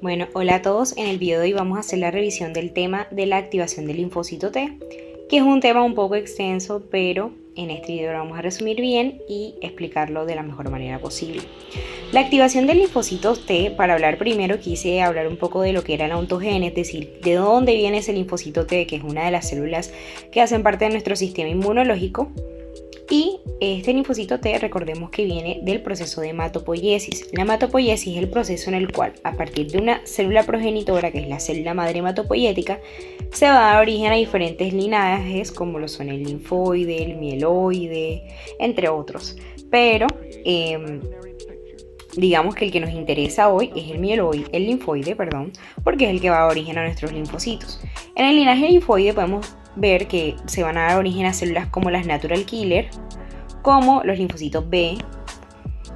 Bueno, hola a todos. En el video de hoy vamos a hacer la revisión del tema de la activación del linfocito T, que es un tema un poco extenso, pero en este video lo vamos a resumir bien y explicarlo de la mejor manera posible. La activación del linfocito T, para hablar primero quise hablar un poco de lo que era la ontogenia, es decir, de dónde viene ese linfocito T, que es una de las células que hacen parte de nuestro sistema inmunológico. Y este linfocito T, recordemos que viene del proceso de hematopoiesis. La hematopoiesis es el proceso en el cual, a partir de una célula progenitora, que es la célula madre hematopoyética, se va a dar origen a diferentes linajes, como lo son el linfoide, el mieloide, entre otros. Pero digamos que el que nos interesa hoy es el linfoide, porque es el que va a dar origen a nuestros linfocitos. En el linaje linfoide podemos ver que se van a dar origen a células como las natural killer, como los linfocitos B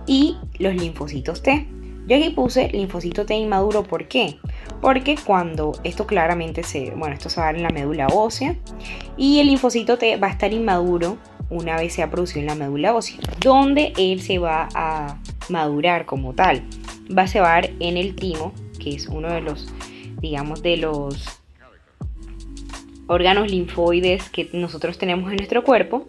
y los linfocitos T. Yo aquí puse linfocito T inmaduro, ¿por qué? Porque cuando esto claramente esto se va a dar en la médula ósea y el linfocito T va a estar inmaduro una vez se ha producido en la médula ósea, donde él se va a madurar como tal. Se va a dar en el timo, que es uno de los, de los órganos linfoides que nosotros tenemos en nuestro cuerpo.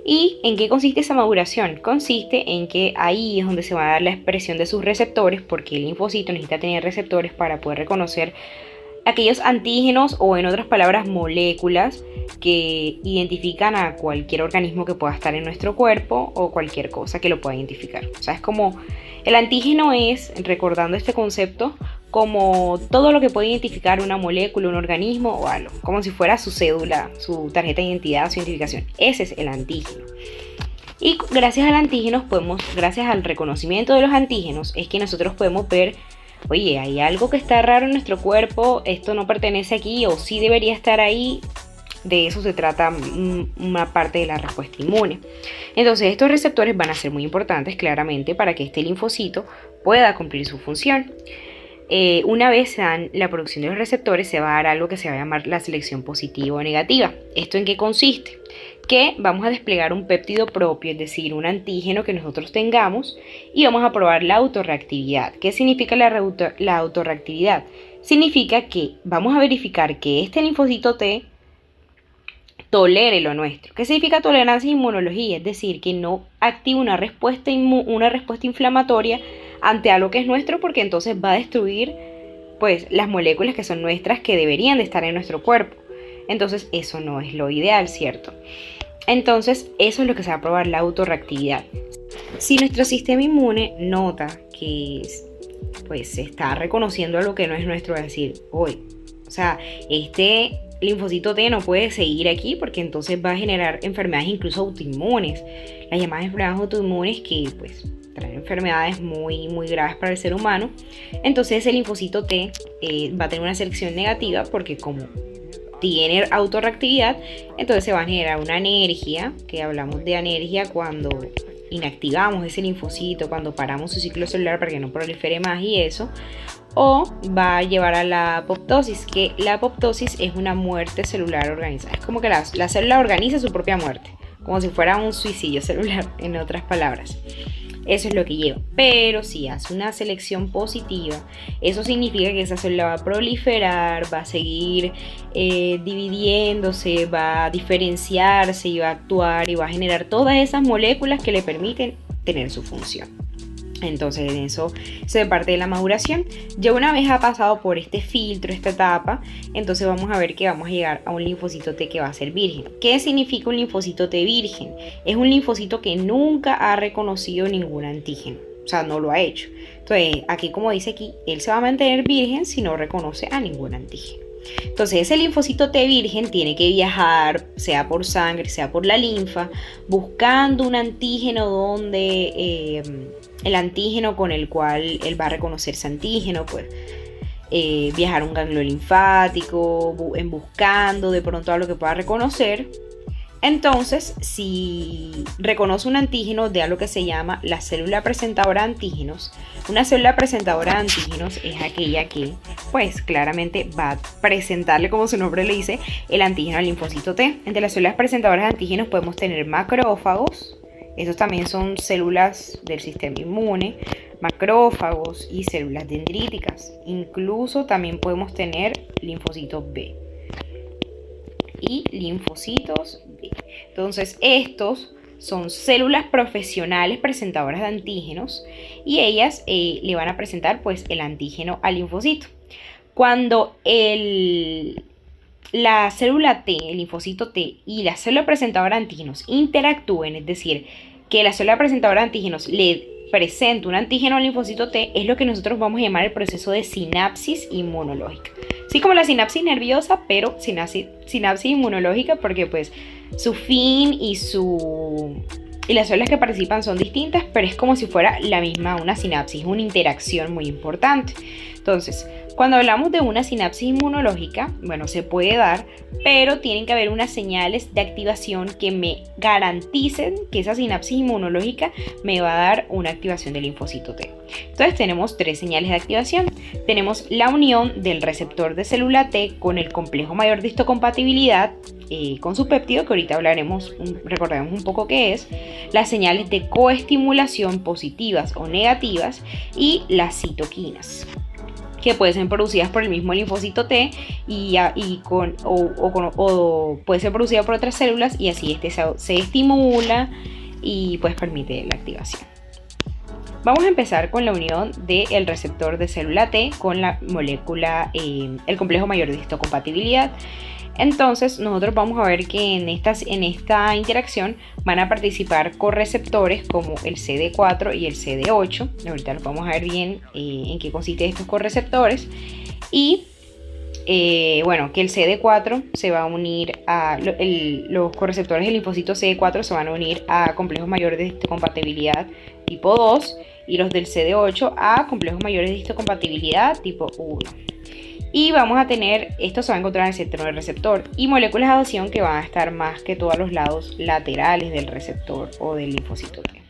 ¿Y en qué consiste esa maduración? Consiste en que ahí es donde se va a dar la expresión de sus receptores, porque el linfocito necesita tener receptores para poder reconocer aquellos antígenos, o en otras palabras moléculas, que identifican a cualquier organismo que pueda estar en nuestro cuerpo o cualquier cosa que lo pueda identificar. O sea, es como el antígeno es, recordando este concepto, como todo lo que puede identificar una molécula, un organismo o algo, como si fuera su cédula, su tarjeta de identidad, su identificación. Ese es el antígeno. Y gracias gracias al reconocimiento de los antígenos, es que nosotros podemos ver, oye, hay algo que está raro en nuestro cuerpo, esto no pertenece aquí o sí debería estar ahí. De eso se trata una parte de la respuesta inmune. Entonces estos receptores van a ser muy importantes claramente para que este linfocito pueda cumplir su función. Una vez se dan la producción de los receptores, se va a dar algo que se va a llamar la selección positiva o negativa. ¿Esto en qué consiste? Que vamos a desplegar un péptido propio, es decir, un antígeno que nosotros tengamos, y vamos a probar la autorreactividad. ¿Qué significa la autorreactividad? Significa que vamos a verificar que este linfocito T tolere lo nuestro. ¿Qué significa tolerancia e inmunología? Es decir, que no activa una respuesta inflamatoria ante algo que es nuestro, porque entonces va a destruir las moléculas que son nuestras, que deberían de estar en nuestro cuerpo. Entonces eso no es lo ideal, ¿cierto? Entonces eso es lo que se va a probar, la autorreactividad. Si nuestro sistema inmune nota que se está reconociendo algo que no es nuestro, es decir, este linfocito T no puede seguir aquí, porque entonces va a generar enfermedades incluso autoinmunes, las llamadas enfermedades autoinmunes, que traen enfermedades muy, muy graves para el ser humano. Entonces el linfocito T va a tener una selección negativa, porque como tiene autorreactividad, entonces se va a generar una anergia, que hablamos de anergia cuando inactivamos ese linfocito, cuando paramos su ciclo celular para que no prolifere más y eso. O va a llevar a la apoptosis, que la apoptosis es una muerte celular organizada. Es como que la célula organiza su propia muerte, como si fuera un suicidio celular, en otras palabras. Eso es lo que lleva. Pero si hace una selección positiva, eso significa que esa célula va a proliferar, va a seguir dividiéndose, va a diferenciarse y va a actuar y va a generar todas esas moléculas que le permiten tener su función. Entonces eso es parte de la maduración. Ya una vez ha pasado por este filtro, esta etapa, entonces vamos a ver que vamos a llegar a un linfocito T que va a ser virgen. ¿Qué significa un linfocito T virgen? Es un linfocito que nunca ha reconocido ningún antígeno, o sea, no lo ha hecho. Entonces aquí, como dice aquí, él se va a mantener virgen si no reconoce a ningún antígeno. Entonces ese linfocito T virgen tiene que viajar, sea por sangre, sea por la linfa, buscando un antígeno donde el antígeno con el cual él va a reconocer ese antígeno, viajar a un ganglio linfático, buscando de pronto algo que pueda reconocer. Entonces, si reconoce un antígeno de algo que se llama la célula presentadora de antígenos, una célula presentadora de antígenos es aquella que, claramente va a presentarle, como su nombre le dice, el antígeno al linfocito T. Entre las células presentadoras de antígenos podemos tener macrófagos, Estos también son células del sistema inmune, macrófagos y células dendríticas. Incluso también podemos tener linfocitos B y linfocitos B. Entonces estos son células profesionales presentadoras de antígenos y ellas le van a presentar pues el antígeno al linfocito. Cuando la célula T, el linfocito T y la célula presentadora de antígenos interactúen, es decir, que la célula presentadora de antígenos le presenta un antígeno al linfocito T, es lo que nosotros vamos a llamar el proceso de sinapsis inmunológica. Así como la sinapsis nerviosa, pero sinapsis inmunológica, porque pues su fin y las células que participan son distintas, pero es como si fuera la misma, una sinapsis, una interacción muy importante. Entonces, cuando hablamos de una sinapsis inmunológica, bueno, se puede dar, pero tienen que haber unas señales de activación que me garanticen que esa sinapsis inmunológica me va a dar una activación del linfocito T. Entonces tenemos tres señales de activación. Tenemos la unión del receptor de célula T con el complejo mayor de histocompatibilidad, con su péptido, que ahorita recordaremos un poco qué es, las señales de coestimulación positivas o negativas y las citoquinas, que pueden ser producidas por el mismo linfocito T o puede ser producida por otras células y así se estimula y pues permite la activación. Vamos a empezar con la unión del receptor de célula T con la molécula, el complejo mayor de histocompatibilidad. Entonces nosotros vamos a ver que en esta interacción van a participar correceptores como el CD4 y el CD8. Ahorita los vamos a ver bien en qué consisten estos correceptores. Y bueno, que el CD4 se va a unir a los correceptores del linfocito CD4 se van a unir a complejos mayores de histocompatibilidad tipo 2 y los del CD8 a complejos mayores de histocompatibilidad tipo 1. Y vamos a tener, esto se va a encontrar en el centro del receptor y moléculas de adhesión que van a estar más que todo a los lados laterales del receptor o del linfocito T.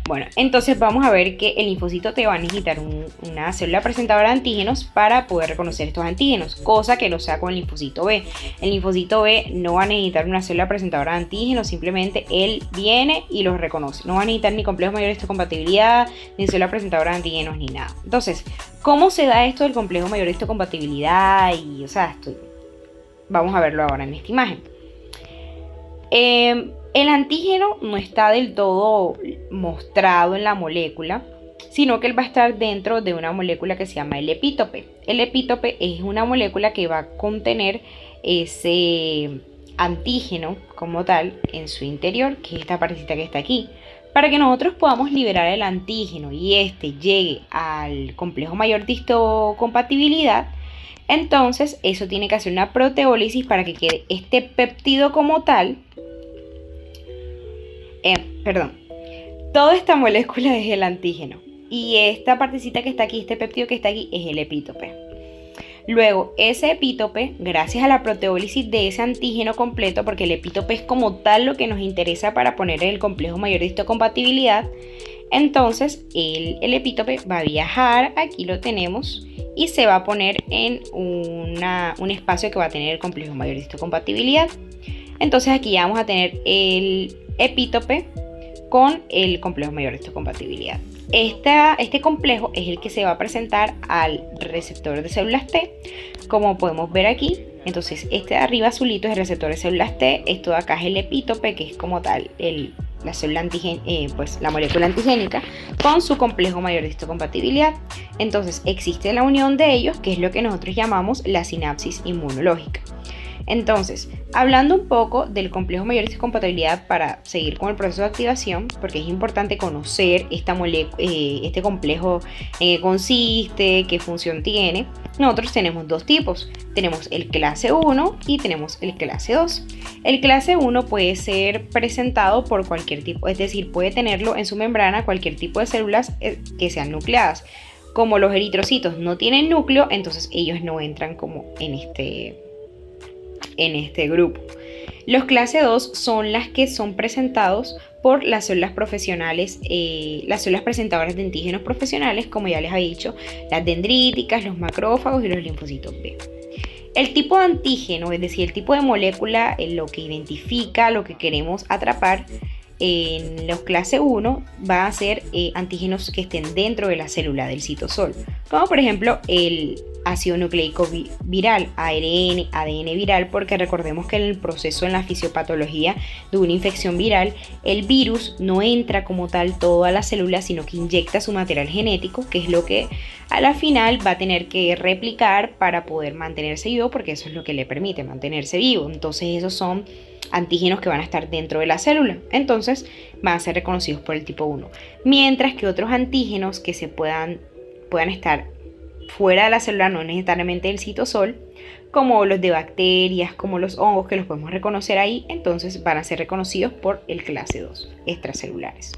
Bueno, entonces vamos a ver que el linfocito T va a necesitar una célula presentadora de antígenos para poder reconocer estos antígenos, cosa que no sea con el linfocito B. El linfocito B no va a necesitar una célula presentadora de antígenos, simplemente él viene y los reconoce. No va a necesitar ni complejo mayor de histocompatibilidad, ni célula presentadora de antígenos, ni nada. Entonces, ¿cómo se da esto del complejo mayor de histocompatibilidad? Vamos a verlo ahora en esta imagen. El antígeno no está del todo mostrado en la molécula, sino que él va a estar dentro de una molécula que se llama el epítope. El epítope es una molécula que va a contener ese antígeno como tal en su interior, que es esta partecita que está aquí. Para que nosotros podamos liberar el antígeno y este llegue al complejo mayor de histocompatibilidad, entonces eso tiene que hacer una proteólisis para que quede este péptido como tal. Toda esta molécula es el antígeno y esta partecita que está aquí, este péptido que está aquí, es el epítope. Luego ese epítope, gracias a la proteólisis de ese antígeno completo, porque el epítope es como tal lo que nos interesa para poner el complejo mayor de histocompatibilidad, entonces el epítope va a viajar, aquí lo tenemos, y se va a poner en un espacio que va a tener el complejo mayor de histocompatibilidad. Entonces aquí ya vamos a tener el epítope con el complejo mayor de histocompatibilidad. Este complejo es el que se va a presentar al receptor de células T, como podemos ver aquí. Entonces este de arriba azulito es el receptor de células T, esto de acá es el epítope, que es como tal la célula la molécula antigénica con su complejo mayor de histocompatibilidad. Entonces existe la unión de ellos, que es lo que nosotros llamamos la sinapsis inmunológica. Entonces, hablando un poco del complejo mayor de histocompatibilidad para seguir con el proceso de activación, porque es importante conocer este complejo en qué consiste, qué función tiene. Nosotros tenemos dos tipos, tenemos el clase 1 y tenemos el clase 2. El clase 1 puede ser presentado por cualquier tipo, es decir, puede tenerlo en su membrana cualquier tipo de células que sean nucleadas. Como los eritrocitos no tienen núcleo, entonces ellos no entran como en este grupo. Los clase 2 son las que son presentados por las células profesionales, las células presentadoras de antígenos profesionales, como ya les he dicho, las dendríticas, los macrófagos y los linfocitos B. El tipo de antígeno, es decir, el tipo de molécula, lo que identifica, lo que queremos atrapar, en los clase 1 van a ser antígenos que estén dentro de la célula del citosol, como por ejemplo el ácido nucleico viral, ARN, ADN viral, porque recordemos que en el proceso, en la fisiopatología de una infección viral, el virus no entra como tal todo a la célula, sino que inyecta su material genético, que es lo que a la final va a tener que replicar para poder mantenerse vivo, porque eso es lo que le permite mantenerse vivo. Entonces esos son antígenos que van a estar dentro de la célula, entonces van a ser reconocidos por el tipo 1, mientras que otros antígenos que se puedan estar fuera de la célula, no necesariamente del citosol, como los de bacterias, como los hongos, que los podemos reconocer ahí, entonces van a ser reconocidos por el clase 2, extracelulares.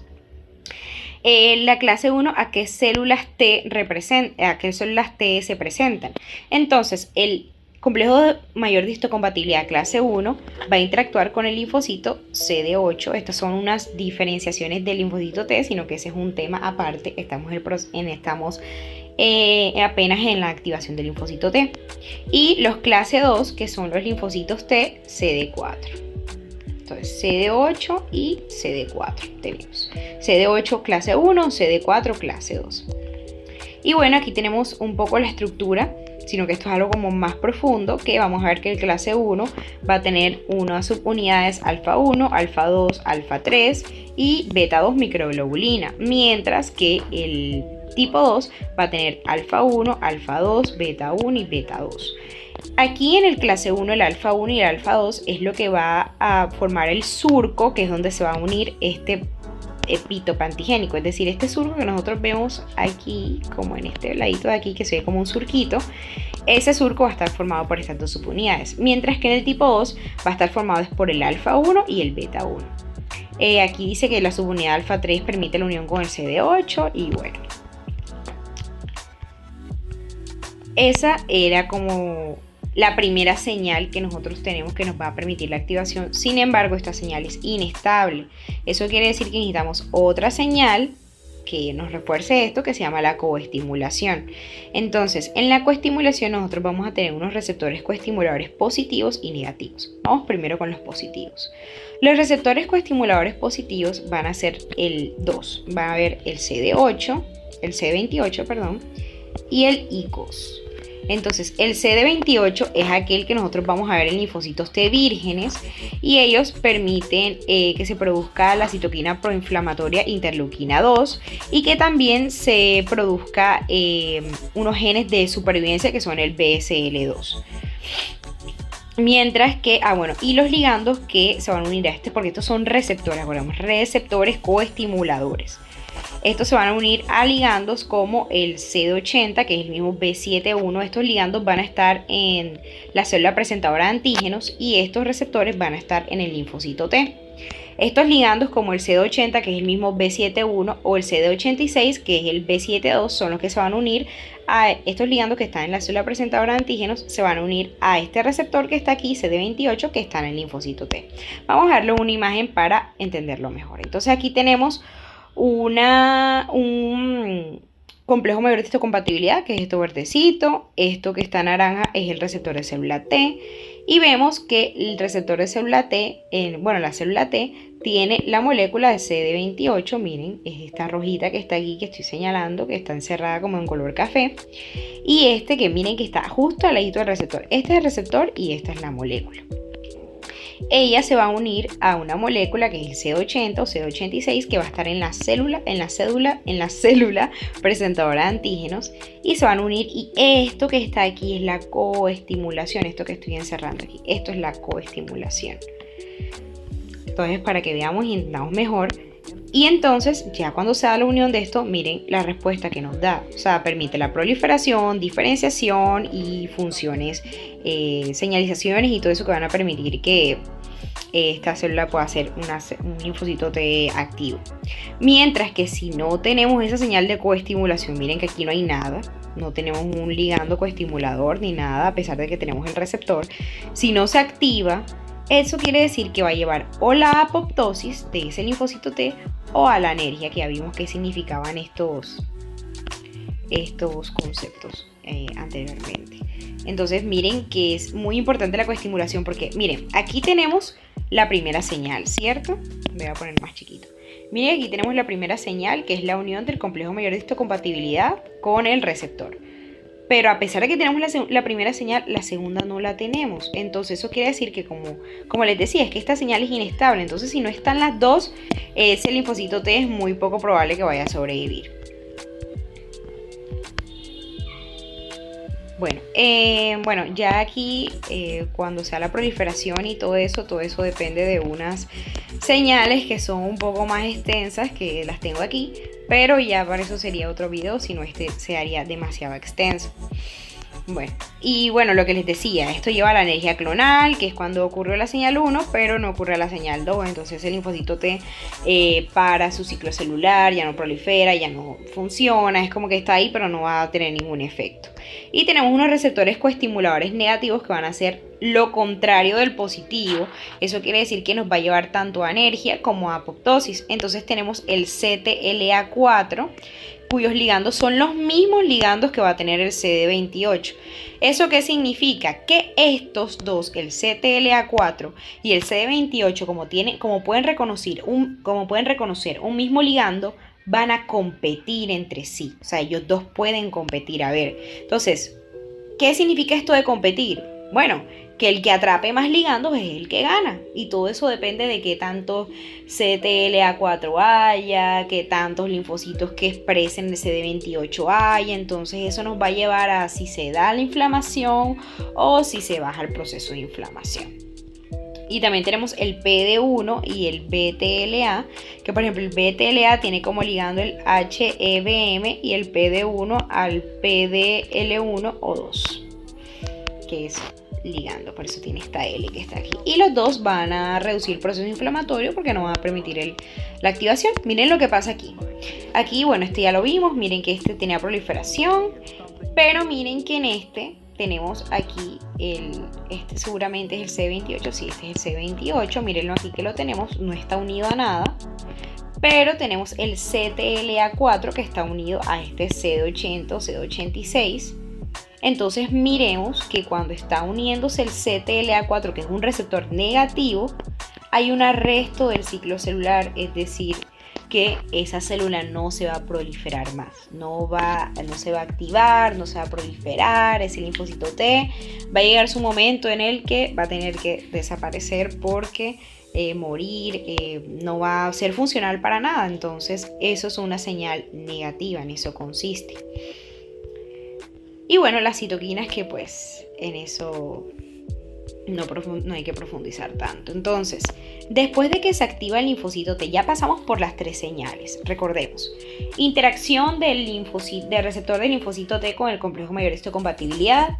La clase 1, ¿a qué células T se presentan? Entonces, el complejo de mayor histocompatibilidad clase 1 va a interactuar con el linfocito CD8. Estas son unas diferenciaciones del linfocito T, sino que ese es un tema aparte. Estamos apenas en la activación del linfocito T. Y los clase 2, que son los linfocitos T, CD4. Entonces CD8 y CD4 tenemos. CD8 clase 1, CD4 clase 2. Y bueno, aquí tenemos un poco la estructura, sino que esto es algo como más profundo, que vamos a ver que el clase 1 va a tener unas subunidades alfa 1, alfa 2, alfa 3 y beta 2 microglobulina, mientras que el tipo 2 va a tener alfa 1, alfa 2, beta 1 y beta 2. Aquí en el clase 1, el alfa 1 y el alfa 2 es lo que va a formar el surco, que es donde se va a unir este epítope antigénico, es decir, este surco que nosotros vemos aquí, como en este ladito de aquí, que se ve como un surquito. Ese surco va a estar formado por estas dos subunidades, mientras que en el tipo 2 va a estar formado por el alfa 1 y el beta 1. Aquí dice que la subunidad alfa 3 permite la unión con el CD8 y bueno. Esa era como la primera señal que nosotros tenemos que nos va a permitir la activación. Sin embargo, esta señal es inestable. Eso quiere decir que necesitamos otra señal que nos refuerce esto, que se llama la coestimulación. Entonces, en la coestimulación nosotros vamos a tener unos receptores coestimuladores positivos y negativos. Vamos primero con los positivos. Los receptores coestimuladores positivos van a ser el 2. Va a haber el CD8, el CD28, perdón, y el ICOS. Entonces el CD28 es aquel que nosotros vamos a ver en linfocitos T vírgenes y ellos permiten que se produzca la citoquina proinflamatoria interleuquina 2 y que también se produzca unos genes de supervivencia que son el BSL2. Mientras que, y los ligandos que se van a unir a este, porque estos son receptores, acordamos, receptores coestimuladores. Estos se van a unir a ligandos como el CD80, que es el mismo B7-1. Estos ligandos van a estar en la célula presentadora de antígenos y estos receptores van a estar en el linfocito T. Estos ligandos como el CD80, que es el mismo B7-1, o el CD86, que es el B7-2, son los que se van a unir a estos ligandos que están en la célula presentadora de antígenos, se van a unir a este receptor que está aquí, CD28, que está en el linfocito T. Vamos a darle una imagen para entenderlo mejor. Entonces aquí tenemos un complejo mayor de histocompatibilidad, que es esto verdecito. Esto que está naranja es el receptor de célula T. Y vemos que el receptor de célula T, la célula T tiene la molécula de CD28. Miren, es esta rojita que está aquí, que estoy señalando, que está encerrada como en color café. Y este que miren que está justo al ladito del receptor. Este es el receptor y esta es la molécula. Ella se va a unir a una molécula que es el CD80 o CD86, que va a estar en la célula presentadora de antígenos, y se van a unir, y esto que está aquí es la coestimulación. Esto que estoy encerrando aquí, esto es la coestimulación. Entonces, para que veamos y entendamos mejor, y entonces ya cuando se da la unión de esto, miren la respuesta que nos da. O sea, permite la proliferación, diferenciación y funciones, señalizaciones y todo eso que van a permitir que esta célula pueda ser un linfocito T activo. Mientras que si no tenemos esa señal de coestimulación, miren que aquí no hay nada, no tenemos un ligando coestimulador ni nada, a pesar de que tenemos el receptor. Si no se activa, eso quiere decir que va a llevar o la apoptosis de ese linfocito T o a la anergia, que ya vimos que significaban estos conceptos anteriormente. Entonces miren que es muy importante la coestimulación, porque miren, aquí tenemos la primera señal, ¿cierto? Voy a poner más chiquito. Miren, aquí tenemos la primera señal, que es la unión del complejo mayor de histocompatibilidad con el receptor. Pero a pesar de que tenemos la primera señal, la segunda no la tenemos. Entonces eso quiere decir que, como les decía, es que esta señal es inestable. Entonces si no están las dos, ese linfocito T es muy poco probable que vaya a sobrevivir. Bueno, ya aquí cuando sea la proliferación y todo eso depende de unas señales que son un poco más extensas, que las tengo aquí, pero ya para eso sería otro video, si no este se haría demasiado extenso. Bueno, lo que les decía, esto lleva a la energía clonal, que es cuando ocurrió la señal 1, pero no ocurre la señal 2, entonces el linfocito T para su ciclo celular, ya no prolifera, ya no funciona, es como que está ahí, pero no va a tener ningún efecto. Y tenemos unos receptores coestimuladores negativos que van a hacer lo contrario del positivo. Eso quiere decir que nos va a llevar tanto a anergia como a apoptosis. Entonces tenemos el CTLA4, cuyos ligandos son los mismos ligandos que va a tener el CD28. ¿Eso qué significa? Que estos dos, el CTLA4 y el CD28, como pueden reconocer un mismo ligando, van a competir entre sí. O sea, ellos dos pueden competir. A ver, entonces, ¿qué significa esto de competir? Bueno, que el que atrape más ligandos es el que gana. Y todo eso depende de qué tanto CTLA4 haya, qué tantos linfocitos que expresen el CD28 haya. Entonces eso nos va a llevar a si se da la inflamación o si se baja el proceso de inflamación. Y también tenemos el PD1 y el BTLA, que por ejemplo el BTLA tiene como ligando el HEBM y el PD1 al PDL1O2, que es ligando, por eso tiene esta L que está aquí. Y los dos van a reducir el proceso inflamatorio porque no van a permitir la activación. Miren lo que pasa aquí. Aquí, bueno, este ya lo vimos. Miren que este tenía proliferación, pero miren que en este tenemos aquí este seguramente es el C28, sí, este es el C28, mírenlo aquí que lo tenemos, no está unido a nada, pero tenemos el CTLA4 que está unido a este CD80 o CD86. Entonces miremos que cuando está uniéndose el CTLA4, que es un receptor negativo, hay un arresto del ciclo celular, es decir, que esa célula no se va a proliferar más, no se va a activar, no se va a proliferar, ese linfocito T va a llegar su momento en el que va a tener que desaparecer porque morir, no va a ser funcional para nada. Entonces eso es una señal negativa, en eso consiste. Y bueno, las citoquinas, que pues en eso no hay que profundizar tanto. Entonces, después de que se activa el linfocito T, ya pasamos por las tres señales. Recordemos, interacción del receptor del linfocito T con el complejo mayor de histocompatibilidad,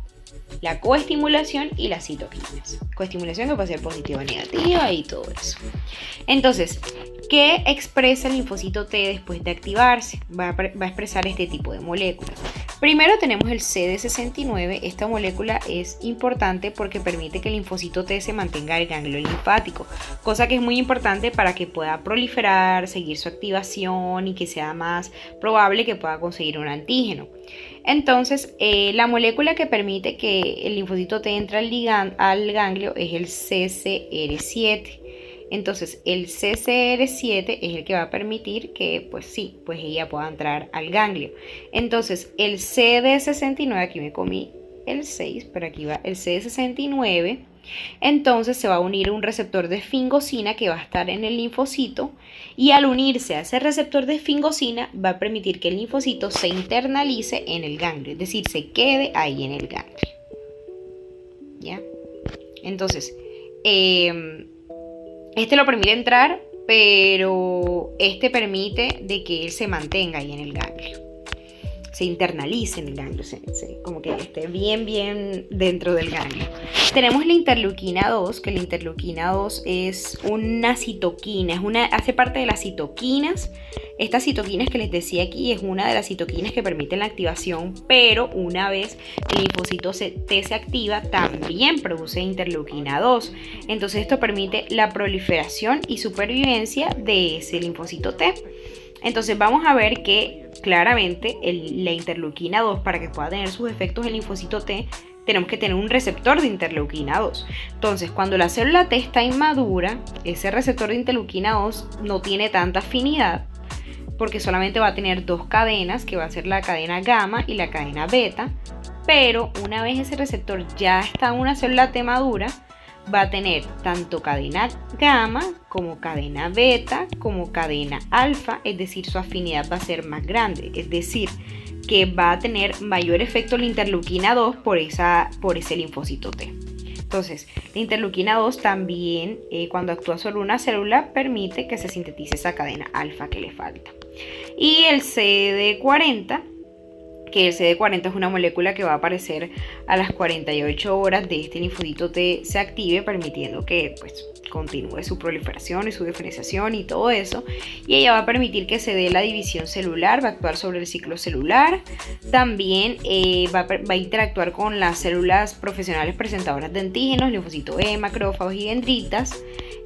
la coestimulación y las citoquinas. Coestimulación que puede ser positiva o negativa y todo eso. Entonces, ¿qué expresa el linfocito T después de activarse? Va a expresar este tipo de moléculas. Primero tenemos el CD69. Esta molécula es importante porque permite que el linfocito T se mantenga en el ganglio linfático, cosa que es muy importante para que pueda proliferar, seguir su activación y que sea más probable que pueda conseguir un antígeno. Entonces, la molécula que permite que el linfocito T entre al ganglio es el CCR7. Entonces el CCR7 es el que va a permitir que pues ella pueda entrar al ganglio. Entonces el CD69, aquí me comí el 6, pero aquí va el CD69. Entonces se va a unir a un receptor de esfingosina que va a estar en el linfocito, y al unirse a ese receptor de esfingosina va a permitir que el linfocito se internalice en el ganglio, es decir, se quede ahí en el ganglio. ¿Ya? Entonces, este lo permite entrar, pero este permite de que él se mantenga ahí en el ganglio, se internalice en el ganglio, como que esté bien dentro del ganglio. Tenemos la interleuquina 2, que la interleuquina 2 es una citoquina, hace parte de las citoquinas. Estas citoquinas que les decía aquí es una de las citoquinas que permiten la activación, pero una vez el linfocito T se activa, también produce interleuquina 2. Entonces esto permite la proliferación y supervivencia de ese linfocito T. Entonces vamos a ver que claramente la interleuquina 2, para que pueda tener sus efectos el linfocito T, tenemos que tener un receptor de interleuquina 2. Entonces, cuando la célula T está inmadura, ese receptor de interleuquina 2 no tiene tanta afinidad, porque solamente va a tener dos cadenas, que va a ser la cadena gamma y la cadena beta, pero una vez ese receptor ya está en una célula T madura, va a tener tanto cadena gamma como cadena beta como cadena alfa, es decir, su afinidad va a ser más grande, es decir, que va a tener mayor efecto la interleuquina 2 por ese linfocito T. Entonces, la interleuquina 2 también, cuando actúa sobre una célula, permite que se sintetice esa cadena alfa que le falta. Y el CD40, que el CD40 es una molécula que va a aparecer a las 48 horas de este linfocito T se active, permitiendo que pues continúe su proliferación y su diferenciación y todo eso, y ella va a permitir que se dé la división celular, va a actuar sobre el ciclo celular, también va a interactuar con las células profesionales presentadoras de antígenos, linfocito E, macrófagos y dendritas,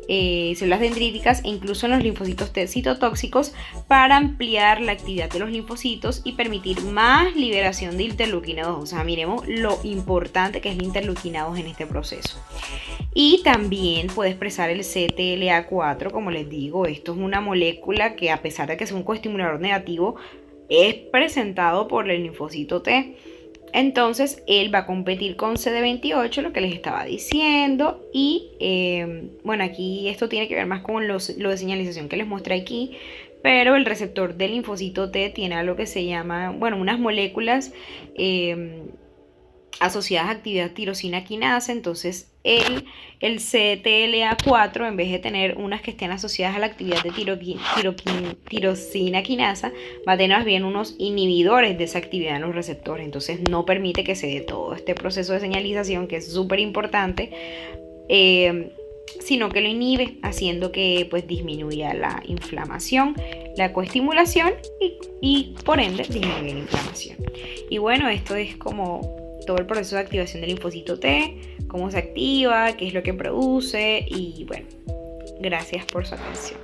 células dendríticas e incluso en los linfocitos T citotóxicos, para ampliar la actividad de los linfocitos y permitir más liberación de interleuquina 2. O sea, miremos lo importante que es la interleuquina 2 en este proceso. Y también puede expresar el CTLA4, como les digo, esto es una molécula que, a pesar de que es un coestimulador negativo, es presentado por el linfocito T. Entonces él va a competir con CD28, lo que les estaba diciendo, y bueno, aquí esto tiene que ver más con lo de señalización que les mostré aquí, pero el receptor del linfocito T tiene algo que se llama, bueno, unas moléculas asociadas a actividad tirosina quinasa. Entonces el CTLA4, en vez de tener unas que estén asociadas a la actividad de tirosina quinasa, va a tener más bien unos inhibidores de esa actividad en los receptores. Entonces no permite que se dé todo este proceso de señalización, que es súper importante, sino que lo inhibe, haciendo que pues disminuya la inflamación, la coestimulación y por ende disminuye la inflamación. Y bueno, esto es como todo el proceso de activación del linfocito T, cómo se activa, qué es lo que produce, y bueno, gracias por su atención.